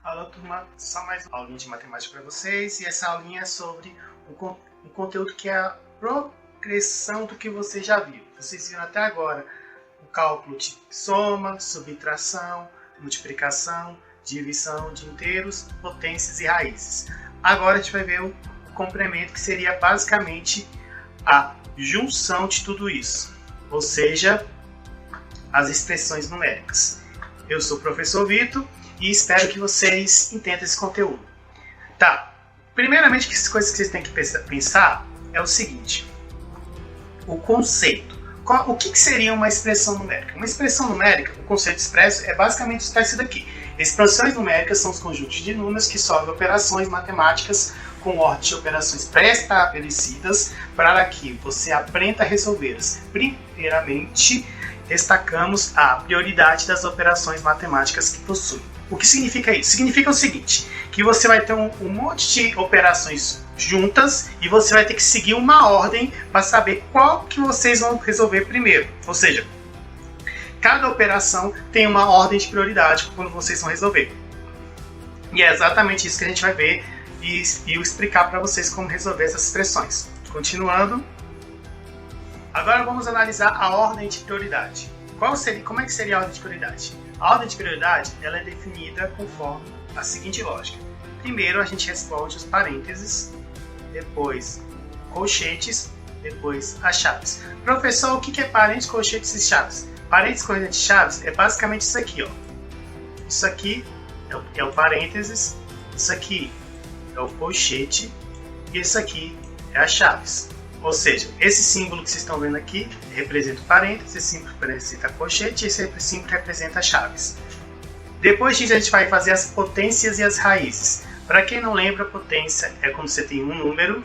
Alô, turma, só mais uma aulinha de matemática para vocês, e essa aulinha é sobre um conteúdo que é a progressão do que você já viu. Vocês viram até agora o cálculo de soma, subtração, multiplicação, divisão de inteiros, potências e raízes. Agora a gente vai ver o complemento, que seria basicamente a junção de tudo isso, ou seja, as expressões numéricas. Eu sou o professor Vitor e espero que vocês entendam esse conteúdo. Tá, primeiramente, as coisas que vocês têm que pensar é o seguinte: o conceito. O que seria uma expressão numérica? Uma expressão numérica, o conceito expresso é basicamente isso daqui. Expressões numéricas são os conjuntos de números que solvem operações matemáticas com ordem de operações pré-estabelecidas para que você aprenda a resolvê-las. Primeiramente, destacamos a prioridade das operações matemáticas que possui. O que significa isso? Significa o seguinte, que você vai ter um monte de operações juntas e você vai ter que seguir uma ordem para saber qual que vocês vão resolver primeiro. Ou seja, cada operação tem uma ordem de prioridade quando vocês vão resolver. E é exatamente isso que a gente vai ver e eu explicar para vocês como resolver essas expressões. Continuando. Agora vamos analisar a ordem de prioridade. Como é que seria a ordem de prioridade? A ordem de prioridade ela é definida conforme a seguinte lógica. Primeiro a gente responde os parênteses, depois colchetes, depois as chaves. Professor, o que é parênteses, colchetes e chaves? Parênteses, colchetes e chaves é basicamente isso aqui, ó. Isso aqui é o parênteses, isso aqui é o colchete e isso aqui é as chaves. Ou seja, esse símbolo que vocês estão vendo aqui representa o parênteses, esse símbolo representa a colchete e esse símbolo representa as chaves. Depois disso a gente vai fazer as potências e as raízes. Para quem não lembra, a potência é quando você tem um número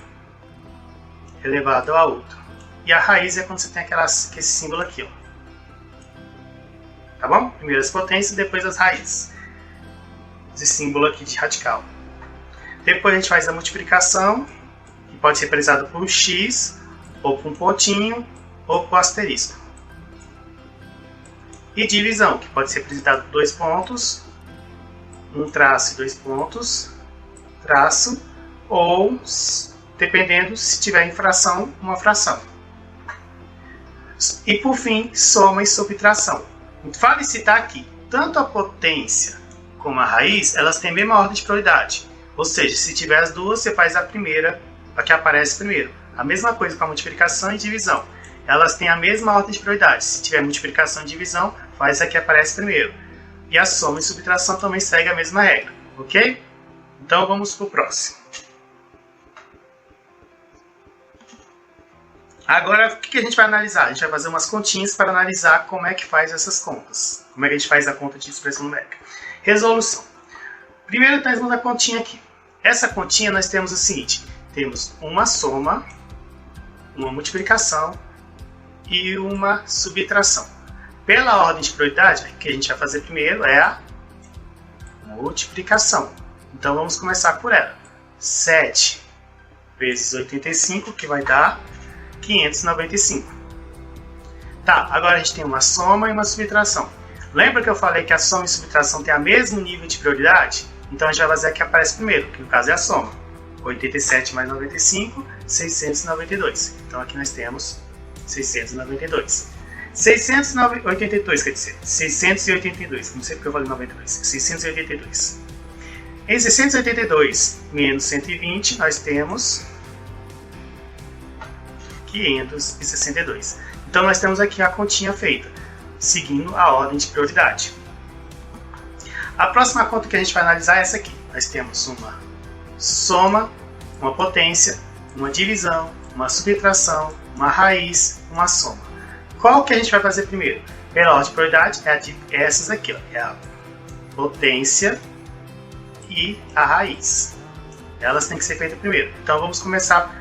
elevado a outro. E a raiz é quando você tem esse símbolo aqui, ó. Tá bom? Primeiro as potências, depois as raízes. Esse símbolo aqui de radical. Depois a gente faz a multiplicação, que pode ser representado por um X, ou por um pontinho, ou por asterisco. E divisão, que pode ser representado por 2 pontos, um traço e 2 pontos, traço, ou, dependendo se tiver em fração, uma fração. E por fim, soma e subtração. Vale citar aqui, tanto a potência como a raiz, elas têm a mesma ordem de prioridade. Ou seja, se tiver as duas, você faz a primeira, a que aparece primeiro. A mesma coisa com a multiplicação e divisão. Elas têm a mesma ordem de prioridade. Se tiver multiplicação e divisão, faz a que aparece primeiro. E a soma e subtração também segue a mesma regra. Ok? Então vamos para o próximo. Agora, o que a gente vai analisar? A gente vai fazer umas continhas para analisar como é que faz essas contas. Como é que a gente faz a conta de expressão numérica. Resolução. Primeiro nós vamos a continha aqui. Essa continha nós temos o seguinte. Temos uma soma, uma multiplicação e uma subtração. Pela ordem de prioridade, o que a gente vai fazer primeiro é a multiplicação. Então vamos começar por ela. 7 vezes 85, que vai dar 595. Tá, agora a gente tem uma soma e uma subtração. Lembra que eu falei que a soma e a subtração têm o mesmo nível de prioridade? Então a gente vai fazer a que aparece primeiro, que no caso é a soma. 87 mais 95, 692. Então aqui nós temos 692. 682, quer dizer, 682. Não sei porque eu falei 92. 682. Em 682 menos 120, nós temos 562. Então nós temos aqui a continha feita, seguindo a ordem de prioridade. A próxima conta que a gente vai analisar é essa aqui. Nós temos uma soma, uma potência, uma divisão, uma subtração, uma raiz, uma soma. Qual que a gente vai fazer primeiro? Pela ordem de prioridade é essas aqui, ó. É a potência e a raiz. Elas têm que ser feitas primeiro. Então vamos começar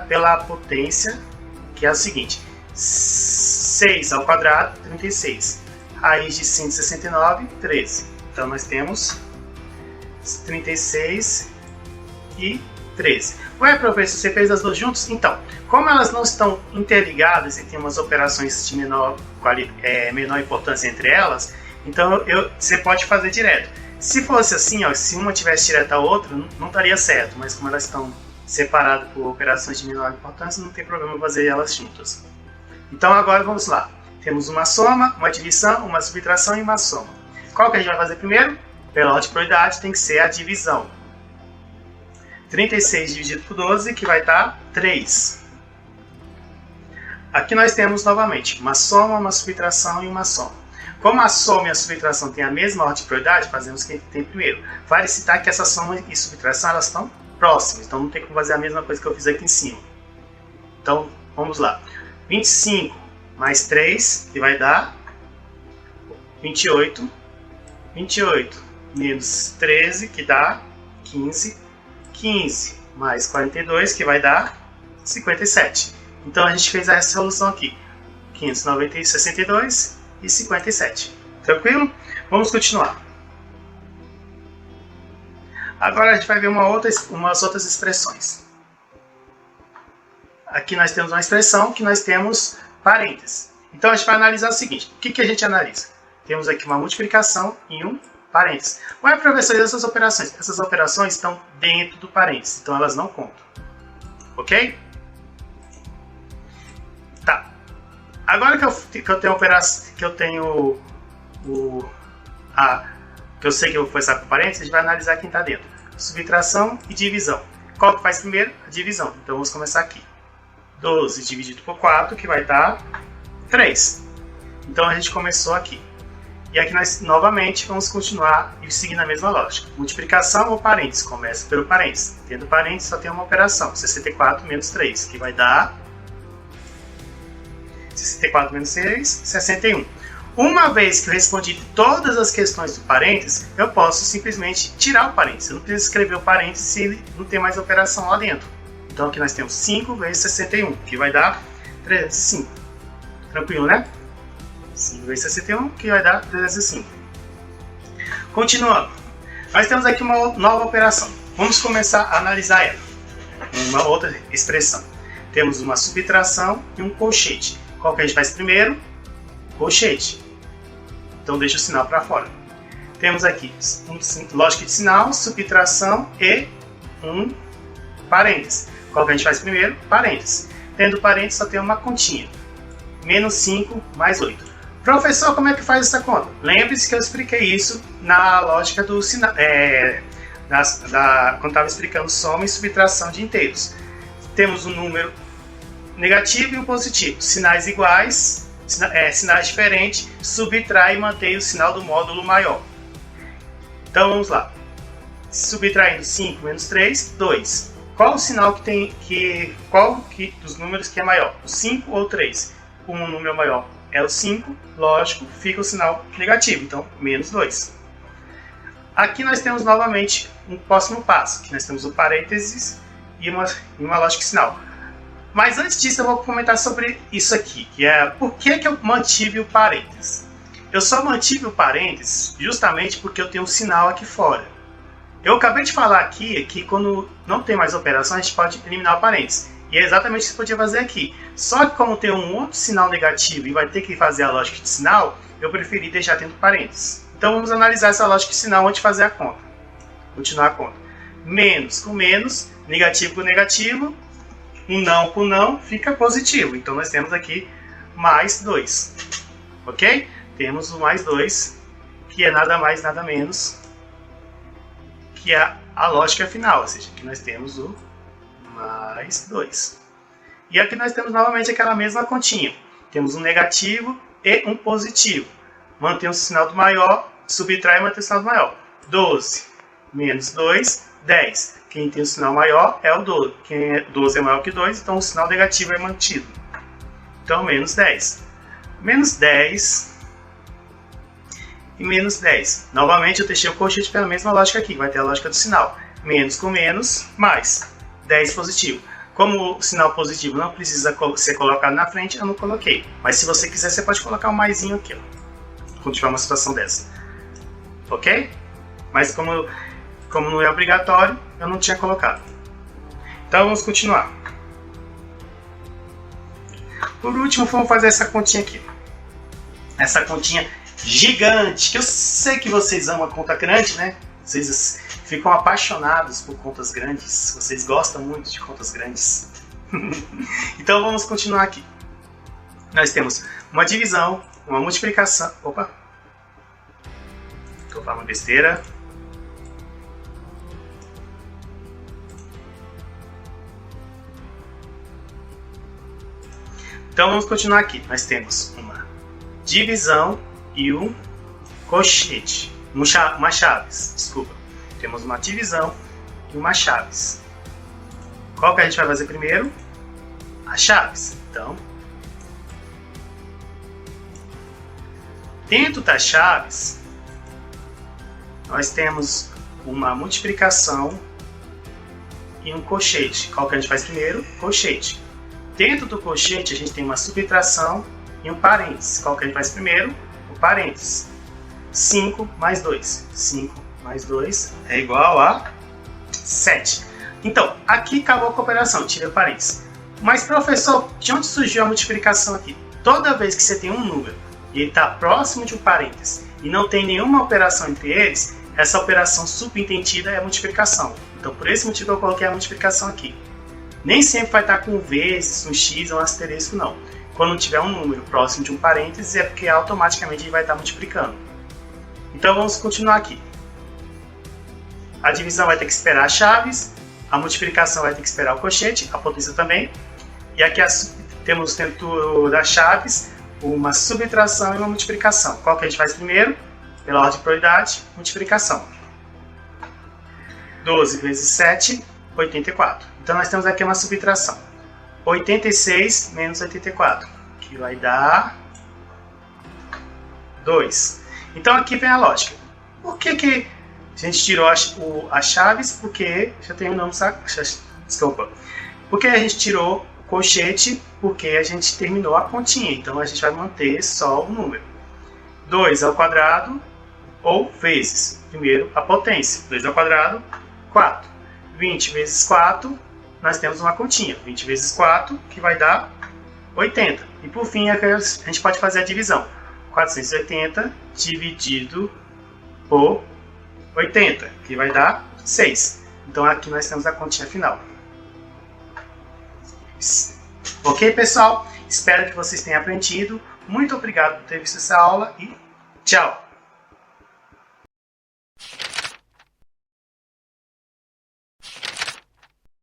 pela potência, que é o seguinte. 6 ao quadrado, 36. Raiz de 169, 13. Então nós temos 36 e 13. Ué, professor, você fez as duas juntas? Então, como elas não estão interligadas e tem umas operações de menor importância entre elas, então você pode fazer direto. Se fosse assim, ó, se uma tivesse direta a outra, não daria certo, mas como elas estão separadas por operações de menor importância, não tem problema fazer elas juntas. Então agora vamos lá. Temos uma soma, uma divisão, uma subtração e uma soma. Qual que a gente vai fazer primeiro? Pela ordem de prioridade tem que ser a divisão. 36 dividido por 12, que vai dar 3. Aqui nós temos novamente uma soma, uma subtração e uma soma. Como a soma e a subtração têm a mesma ordem de prioridade, fazemos quem tem primeiro. Vale citar que essa soma e subtração elas estão próximas, então não tem como fazer a mesma coisa que eu fiz aqui em cima. Então, vamos lá. 25 mais 3, que vai dar 28. 28 menos 13, que dá 15. 15 mais 42, que vai dar 57. Então a gente fez essa solução aqui. 562 e 57. Tranquilo? Vamos continuar. Agora a gente vai ver umas outras expressões. Aqui nós temos uma expressão que nós temos parênteses. Então a gente vai analisar o seguinte. O que a gente analisa? Temos aqui uma multiplicação e um parênteses. Ué, professor, essas operações? Essas operações estão dentro do parênteses, então elas não contam. Ok? Tá. Agora que eu tenho operação, que eu sei que eu vou começar com parênteses, a gente vai analisar quem está dentro. Subtração e divisão. Qual que faz primeiro? A divisão. Então vamos começar aqui. 12 dividido por 4, que vai dar 3. Então a gente começou aqui. E aqui nós, novamente, vamos continuar e seguir na mesma lógica. Multiplicação ou parênteses? Começa pelo parênteses. Tendo parênteses, só tem uma operação. 64 menos 3, que vai dar 64 menos 6, 61. Uma vez que eu respondi todas as questões do parênteses, eu posso simplesmente tirar o parênteses. Eu não preciso escrever o parênteses se ele não tem mais operação lá dentro. Então aqui nós temos 5 vezes 61, que vai dar 305. Tranquilo, né? 5 vezes 61, que vai dar 305. Continuando. Nós temos aqui uma nova operação. Vamos começar a analisar ela. Uma outra expressão. Temos uma subtração e um colchete. Qual que a gente faz primeiro? Colchete. Então deixa o sinal para fora. Temos aqui lógica de sinal, subtração e um parênteses. Qual que a gente faz primeiro? Parênteses. Tendo parênteses só tem uma continha. Menos 5 mais 8. Professor, como é que faz essa conta? Lembre-se que eu expliquei isso na lógica do sinal, quando estava explicando soma e subtração de inteiros. Temos um número negativo e um positivo. Sinais iguais, sinais diferentes, subtrai e mantém o sinal do módulo maior. Então vamos lá. Subtraindo 5 menos 3, 2. Qual o sinal qual dos números que é maior? O 5 ou o 3? Um número maior é o 5, lógico, fica o sinal negativo, então menos 2. Aqui nós temos novamente um próximo passo, que nós temos o parênteses e uma lógica de sinal. Mas antes disso eu vou comentar sobre isso aqui, que é por que eu mantive o parênteses. Eu só mantive o parênteses justamente porque eu tenho um sinal aqui fora. Eu acabei de falar aqui que quando não tem mais operação a gente pode eliminar o parênteses. E é exatamente o que você podia fazer aqui. Só que como tem um outro sinal negativo e vai ter que fazer a lógica de sinal, eu preferi deixar dentro do parênteses. Então vamos analisar essa lógica de sinal antes de fazer a conta. Continuar a conta. Menos com menos, negativo com negativo, um não com não, fica positivo. Então nós temos aqui mais 2. Ok? Temos o mais 2, que é nada mais, nada menos que a lógica final. Ou seja, aqui nós temos o mais 2. E aqui nós temos novamente aquela mesma continha. Temos um negativo e um positivo. Mantém o sinal do maior, subtrai e mantém o sinal do maior. 12 menos 2, 10. Quem tem o sinal maior é o 12. 12 é maior que 2, então o sinal negativo é mantido. Então menos 10. Menos 10 e menos 10. Novamente eu deixei o colchete pela mesma lógica aqui. Vai ter a lógica do sinal. Menos com menos, mais. 10 positivo. Como o sinal positivo não precisa ser colocado na frente, eu não coloquei. Mas se você quiser, você pode colocar um maisinho aqui, ó, quando tiver uma situação dessa. Ok? Mas como não é obrigatório, eu não tinha colocado. Então vamos continuar. Por último, vamos fazer essa continha aqui. Essa continha gigante, que eu sei que vocês amam a conta grande, né? Vocês ficam apaixonados por contas grandes, vocês gostam muito de contas grandes. Então vamos continuar aqui. Nós temos uma divisão, uma multiplicação. Opa! Estou falando besteira. Então vamos continuar aqui. Nós temos uma divisão e um colchete. Uma chaves, desculpa. Temos uma divisão e uma chaves. Qual que a gente vai fazer primeiro? As chaves. Então, dentro das chaves, nós temos uma multiplicação e um colchete. Qual que a gente faz primeiro? Colchete. Dentro do colchete, a gente tem uma subtração e um parênteses. Qual que a gente faz primeiro? O parênteses. 5 mais 2. 5 mais 2 é igual a 7. Então, aqui acabou a operação, tira o parênteses. Mas, professor, de onde surgiu a multiplicação aqui? Toda vez que você tem um número e ele está próximo de um parênteses e não tem nenhuma operação entre eles, essa operação subentendida é a multiplicação. Então, por esse motivo eu coloquei a multiplicação aqui. Nem sempre vai estar com vezes, um x ou um asterisco, não. Quando tiver um número próximo de um parênteses, é porque automaticamente ele vai estar multiplicando. Então vamos continuar aqui. A divisão vai ter que esperar as chaves, a multiplicação vai ter que esperar o colchete, a potência também. E aqui temos dentro das chaves uma subtração e uma multiplicação. Qual que a gente faz primeiro? Pela ordem de prioridade, multiplicação. 12 vezes 7, 84. Então nós temos aqui uma subtração. 86 menos 84, que vai dar 2. Então aqui vem a lógica. Por que a gente tirou as chaves? Porque já terminamos a... Desculpa. Porque a gente tirou o colchete? Porque a gente terminou a continha. Então a gente vai manter só o número. 2 ao quadrado ou vezes. Primeiro a potência. 2 ao quadrado, 4. 20 vezes 4, nós temos uma continha. 20 vezes 4, que vai dar 80. E por fim, a gente pode fazer a divisão. 480 dividido por 80, que vai dar 6. Então aqui nós temos a continha final. Ok, pessoal? Espero que vocês tenham aprendido. Muito obrigado por ter visto essa aula e tchau!